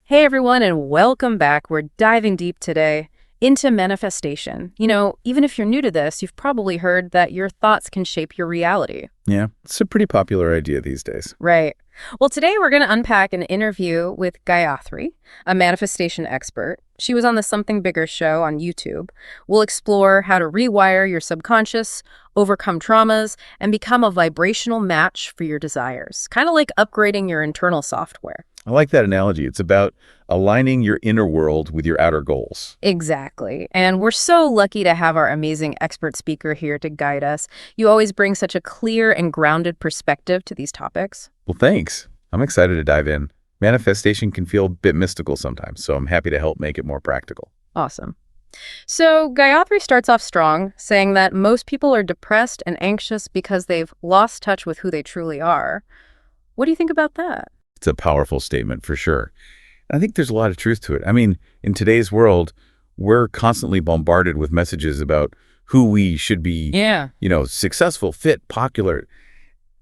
Hey everyone, and welcome back. We're diving deep today into manifestation. Even if you're new to this, you've probably heard that your thoughts can shape your reality. Yeah, it's a pretty popular idea these days. Right. Well, today we're going to unpack an interview with Gayathri, a manifestation expert. She was on the Something Bigger show on YouTube. We'll explore how to rewire your subconscious, overcome traumas, and become a vibrational match for your desires. Kind of like upgrading your internal software. I like that analogy. It's about aligning your inner world with your outer goals. Exactly. And we're so lucky to have our amazing expert speaker here to guide us. You always bring such a clear and grounded perspective to these topics. Well, thanks. I'm excited to dive in. Manifestation can feel a bit mystical sometimes, so I'm happy to help make it more practical. Awesome. So Gayathri starts off strong, saying that most people are depressed and anxious because they've lost touch with who they truly are. What do you think about that? It's a powerful statement for sure. I think there's a lot of truth to it. I mean, in today's world, we're constantly bombarded with messages about who we should be, successful, fit, popular.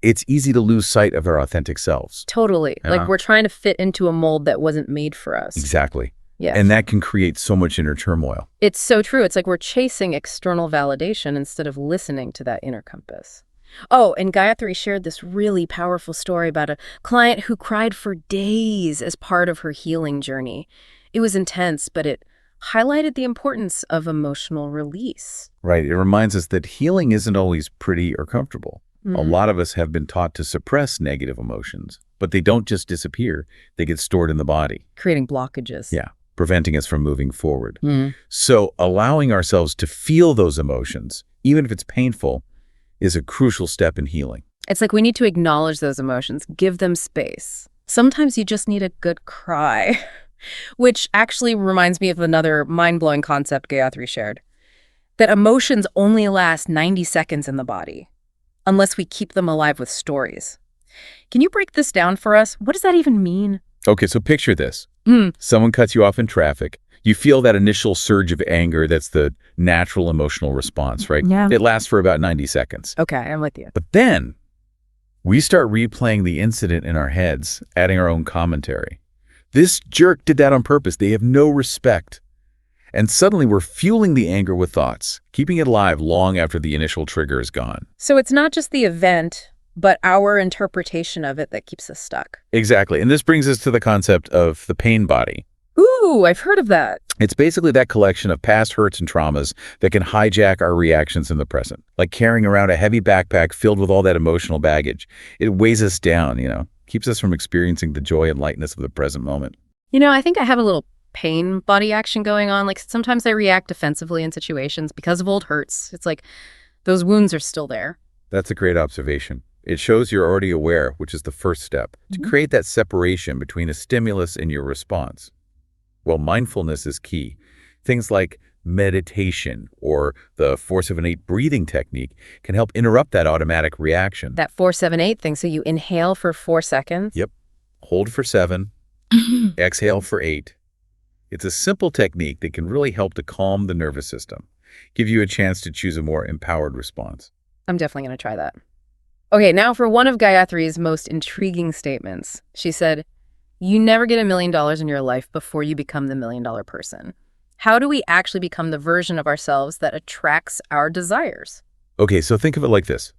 It's easy to lose sight of our authentic selves. Totally. Like we're trying to fit into a mold that wasn't made for us. Exactly. Yeah. And that can create so much inner turmoil. It's so true. It's like we're chasing external validation instead of listening to that inner compass. Oh, and Gayathri shared this really powerful story about a client who cried for days as part of her healing journey. It was intense, but it highlighted the importance of emotional release. Right. It reminds us that healing isn't always pretty or comfortable. A lot of us have been taught to suppress negative emotions, but they don't just disappear. They get stored in the body. Creating blockages. Yeah, preventing us from moving forward. So allowing ourselves to feel those emotions, even if it's painful, is a crucial step in healing. It's like we need to acknowledge those emotions, give them space. Sometimes you just need a good cry, which actually reminds me of another mind-blowing concept Gayathri shared, that emotions only last 90 seconds in the body, unless we keep them alive with stories. Can you break this down for us? What does that even mean? Okay, so picture this. Someone cuts you off in traffic. You feel that initial surge of anger. That's the natural emotional response, right? Yeah. It lasts for about 90 seconds. Okay, I'm with you. But then we start replaying the incident in our heads, adding our own commentary. This jerk did that on purpose. They have no respect. And suddenly we're fueling the anger with thoughts, keeping it alive long after the initial trigger is gone. So it's not just the event, but our interpretation of it that keeps us stuck. Exactly. And this brings us to the concept of the pain body. Ooh, I've heard of that. It's basically that collection of past hurts and traumas that can hijack our reactions in the present, like carrying around a heavy backpack filled with all that emotional baggage. It weighs us down, keeps us from experiencing the joy and lightness of the present moment. I think I have a little pain body action going on. Like sometimes I react defensively in situations because of old hurts. It's like those wounds are still there. That's a great observation. It shows you're already aware, which is the first step, to create that separation between a stimulus and your response. Well, mindfulness is key. Things like meditation or the 4-7-8 breathing technique can help interrupt that automatic reaction. That 4-7-8 thing, so you inhale for 4 seconds? Yep. Hold for 7, exhale for 8. It's a simple technique that can really help to calm the nervous system, give you a chance to choose a more empowered response. I'm definitely going to try that. Okay, now for one of Gayathri's most intriguing statements. She said, "You never get $1 million in your life before you become the $1 million person." How do we actually become the version of ourselves that attracts our desires? Okay, so think of it like this.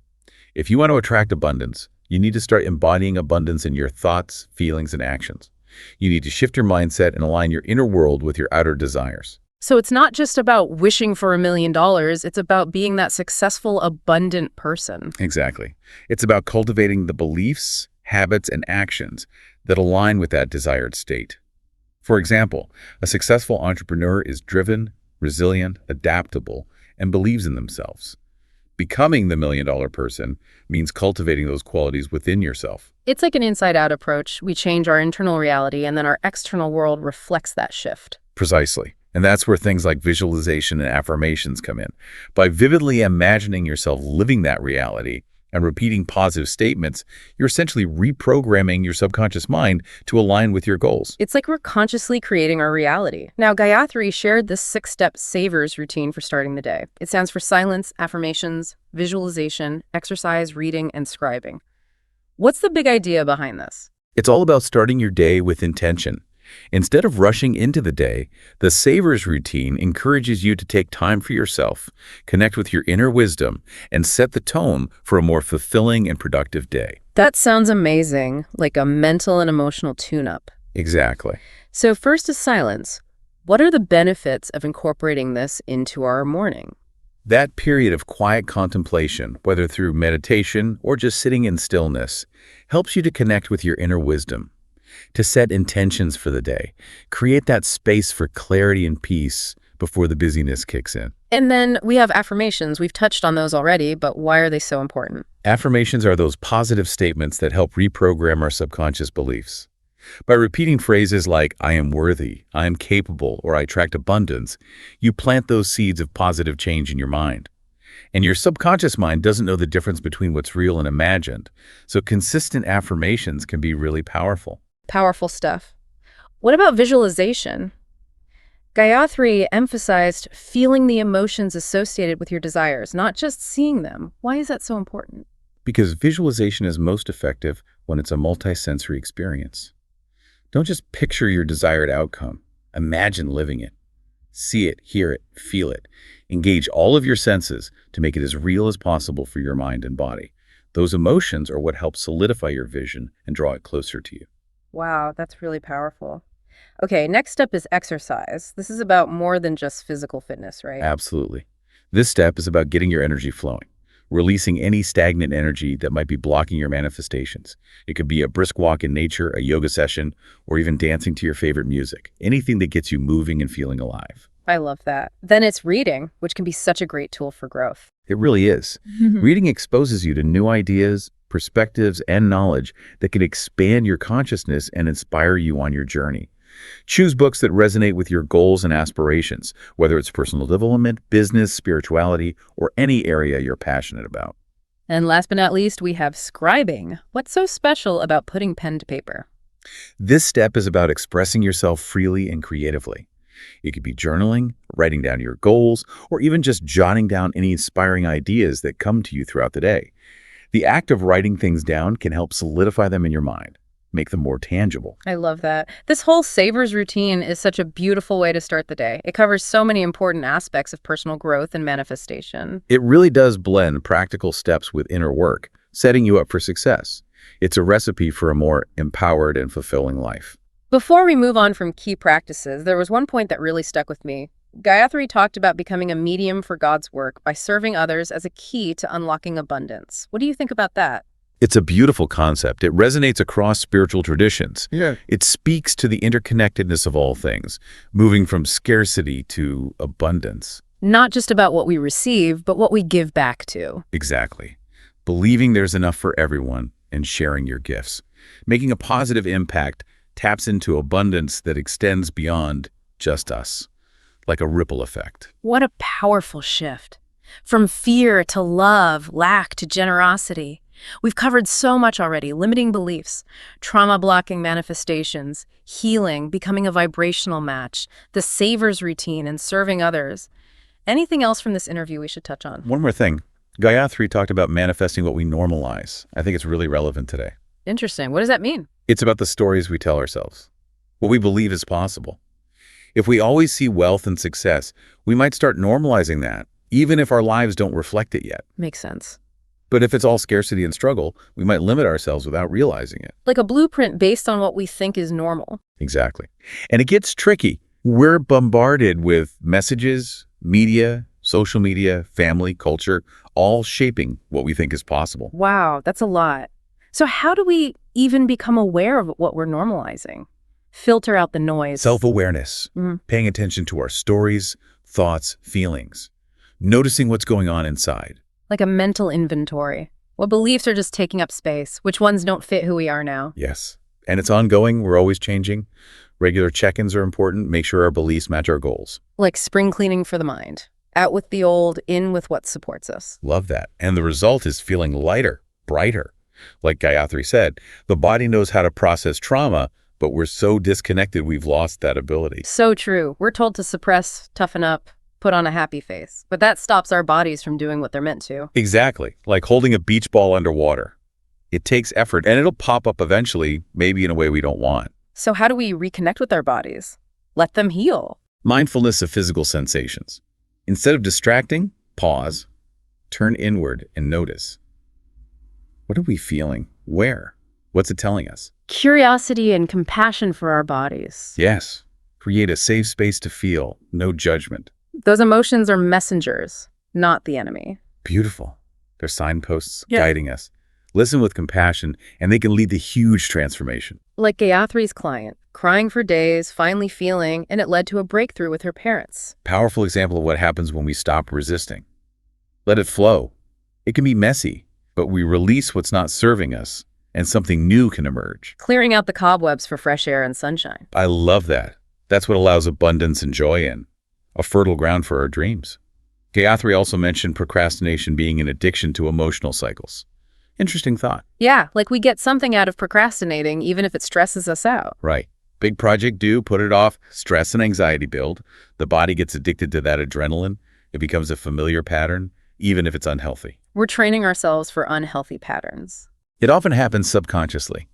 If you want to attract abundance, you need to start embodying abundance in your thoughts, feelings, and actions. You need to shift your mindset and align your inner world with your outer desires. So it's not just about wishing for $1 million, it's about being that successful, abundant person. Exactly. It's about cultivating the beliefs, habits, and actions that align with that desired state. For example, a successful entrepreneur is driven, resilient, adaptable, and believes in themselves. Becoming the $1 million person means cultivating those qualities within yourself. It's like an inside-out approach. We change our internal reality, and then our external world reflects that shift. Precisely. And that's where things like visualization and affirmations come in. By vividly imagining yourself living that reality and repeating positive statements, you're essentially reprogramming your subconscious mind to align with your goals. It's like we're consciously creating our reality. Now, Gayathri shared this 6-step savers routine for starting the day. It stands for silence, affirmations, visualization, exercise, reading, and scribing. What's the big idea behind this? It's all about starting your day with intention. Instead of rushing into the day, the Savers routine encourages you to take time for yourself, connect with your inner wisdom, and set the tone for a more fulfilling and productive day. That sounds amazing, like a mental and emotional tune-up. Exactly. So first is silence. What are the benefits of incorporating this into our morning? That period of quiet contemplation, whether through meditation or just sitting in stillness, helps you to connect with your inner wisdom, to set intentions for the day, create that space for clarity and peace before the busyness kicks in. And then we have affirmations. We've touched on those already, but why are they so important? Affirmations are those positive statements that help reprogram our subconscious beliefs. By repeating phrases like, I am worthy, I am capable, or I attract abundance, you plant those seeds of positive change in your mind. And your subconscious mind doesn't know the difference between what's real and imagined, so consistent affirmations can be really powerful. Powerful stuff. What about visualization? Gayathri emphasized feeling the emotions associated with your desires, not just seeing them. Why is that so important? Because visualization is most effective when it's a multisensory experience. Don't just picture your desired outcome. Imagine living it. See it, hear it, feel it. Engage all of your senses to make it as real as possible for your mind and body. Those emotions are what help solidify your vision and draw it closer to you. Wow, that's really powerful. Okay, next up is exercise. This is about more than just physical fitness, right? Absolutely. This step is about getting your energy flowing, releasing any stagnant energy that might be blocking your manifestations. It could be a brisk walk in nature, a yoga session, or even dancing to your favorite music. Anything that gets you moving and feeling alive. I love that. Then it's reading, which can be such a great tool for growth. It really is. Reading exposes you to new ideas, perspectives, and knowledge that can expand your consciousness and inspire you on your journey. Choose books that resonate with your goals and aspirations, whether it's personal development, business, spirituality, or any area you're passionate about. And last but not least, we have scribing. What's so special about putting pen to paper? This step is about expressing yourself freely and creatively. It could be journaling, writing down your goals, or even just jotting down any inspiring ideas that come to you throughout the day. The act of writing things down can help solidify them in your mind, make them more tangible. I love that. This whole Savers routine is such a beautiful way to start the day. It covers so many important aspects of personal growth and manifestation. It really does blend practical steps with inner work, setting you up for success. It's a recipe for a more empowered and fulfilling life. Before we move on from key practices, there was one point that really stuck with me. Gayathri talked about becoming a medium for God's work by serving others as a key to unlocking abundance. What do you think about that? It's a beautiful concept. It resonates across spiritual traditions. Yeah. It speaks to the interconnectedness of all things, moving from scarcity to abundance. Not just about what we receive, but what we give back to. Exactly. Believing there's enough for everyone and sharing your gifts. Making a positive impact taps into abundance that extends beyond just us, like a ripple effect. What a powerful shift. From fear to love, lack to generosity. We've covered so much already: limiting beliefs, trauma-blocking manifestations, healing, becoming a vibrational match, the Savers routine, and serving others. Anything else from this interview we should touch on? One more thing. Gayathri talked about manifesting what we normalize. I think it's really relevant today. Interesting. What does that mean? It's about the stories we tell ourselves, what we believe is possible. If we always see wealth and success, we might start normalizing that, even if our lives don't reflect it yet. Makes sense. But if it's all scarcity and struggle, we might limit ourselves without realizing it. Like a blueprint based on what we think is normal. Exactly. And it gets tricky. We're bombarded with messages, media, social media, family, culture, all shaping what we think is possible. Wow, that's a lot. So how do we even become aware of what we're normalizing? Filter out the noise. Self-awareness, Mhm. paying attention to our stories, thoughts, feelings, noticing what's going on inside. Like a mental inventory. What beliefs are just taking up space? Which ones don't fit who we are now? Yes. And it's ongoing. We're always changing. Regular check-ins are important. Make sure our beliefs match our goals. Like spring cleaning for the mind. Out with the old, in with what supports us. Love that. And the result is feeling lighter, brighter. Like Gayathri said, the body knows how to process trauma, but we're so disconnected we've lost that ability. So true. We're told to suppress, toughen up, put on a happy face. But that stops our bodies from doing what they're meant to. Exactly. Like holding a beach ball underwater. It takes effort, and it'll pop up eventually, maybe in a way we don't want. So how do we reconnect with our bodies? Let them heal. Mindfulness of physical sensations. Instead of distracting, pause, turn inward and notice. What are we feeling? Where? What's it telling us? Curiosity and compassion for our bodies. Yes. Create a safe space to feel, no judgment. Those emotions are messengers, not the enemy. Beautiful. They're signposts Yeah. guiding us. Listen with compassion, and they can lead to huge transformation. Like Gayathri's client, crying for days, finally feeling, and it led to a breakthrough with her parents. Powerful example of what happens when we stop resisting. Let it flow. It can be messy, but we release what's not serving us, and something new can emerge. Clearing out the cobwebs for fresh air and sunshine. I love that. That's what allows abundance and joy in, a fertile ground for our dreams. Gayathri also mentioned procrastination being an addiction to emotional cycles. Interesting thought. Yeah, like we get something out of procrastinating, even if it stresses us out. Right. Big project due, put it off, stress and anxiety build. The body gets addicted to that adrenaline. It becomes a familiar pattern, even if it's unhealthy. We're training ourselves for unhealthy patterns. It often happens subconsciously.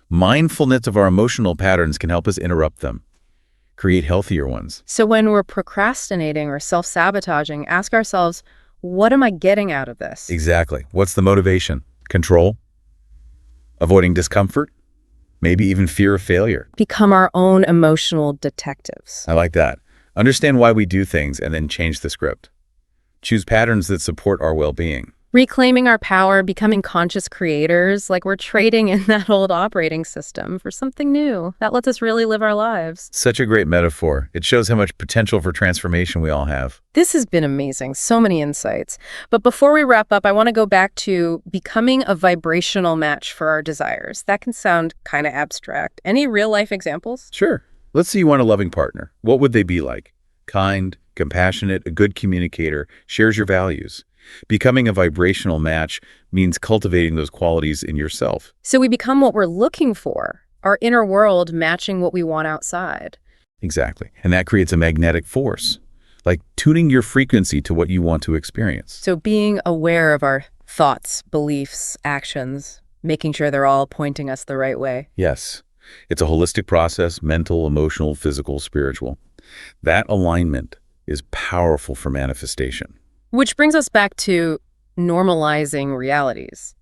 Mindfulness of our emotional patterns can help us interrupt them, create healthier ones. So when we're procrastinating or self-sabotaging, ask ourselves, what am I getting out of this? Exactly. What's the motivation? Control? Avoiding discomfort? Maybe even fear of failure. Become our own emotional detectives. I like that. Understand why we do things and then change the script. Choose patterns that support our well-being. Reclaiming our power, becoming conscious creators, like we're trading in that old operating system for something new that lets us really live our lives. Such a great metaphor. It shows how much potential for transformation we all have. This has been amazing. So many insights. But before we wrap up, I want to go back to becoming a vibrational match for our desires. That can sound kind of abstract. Any real-life examples? Sure. Let's say you want a loving partner. What would they be like? Kind, compassionate, a good communicator, shares your values. Becoming a vibrational match means cultivating those qualities in yourself. So we become what we're looking for, our inner world matching what we want outside. Exactly. And that creates a magnetic force, like tuning your frequency to what you want to experience. So being aware of our thoughts, beliefs, actions, making sure they're all pointing us the right way. Yes. It's a holistic process, mental, emotional, physical, spiritual. That alignment is powerful for manifestation. Which brings us back to normalizing realities.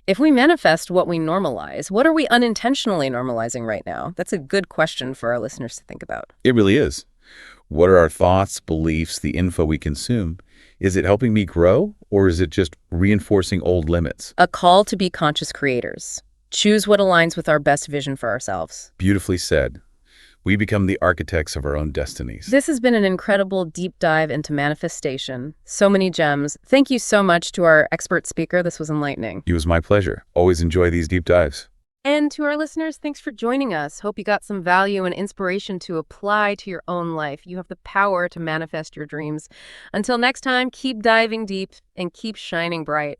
If we manifest what we normalize, what are we unintentionally normalizing right now? That's a good question for our listeners to think about. It really is. What are our thoughts, beliefs, the info we consume? Is it helping me grow, or is it just reinforcing old limits? A call to be conscious creators. Choose what aligns with our best vision for ourselves. Beautifully said. We become the architects of our own destinies. This has been an incredible deep dive into manifestation. So many gems. Thank you so much to our expert speaker. This was enlightening. It was my pleasure. Always enjoy these deep dives. And to our listeners, thanks for joining us. Hope you got some value and inspiration to apply to your own life. You have the power to manifest your dreams. Until next time, keep diving deep and keep shining bright.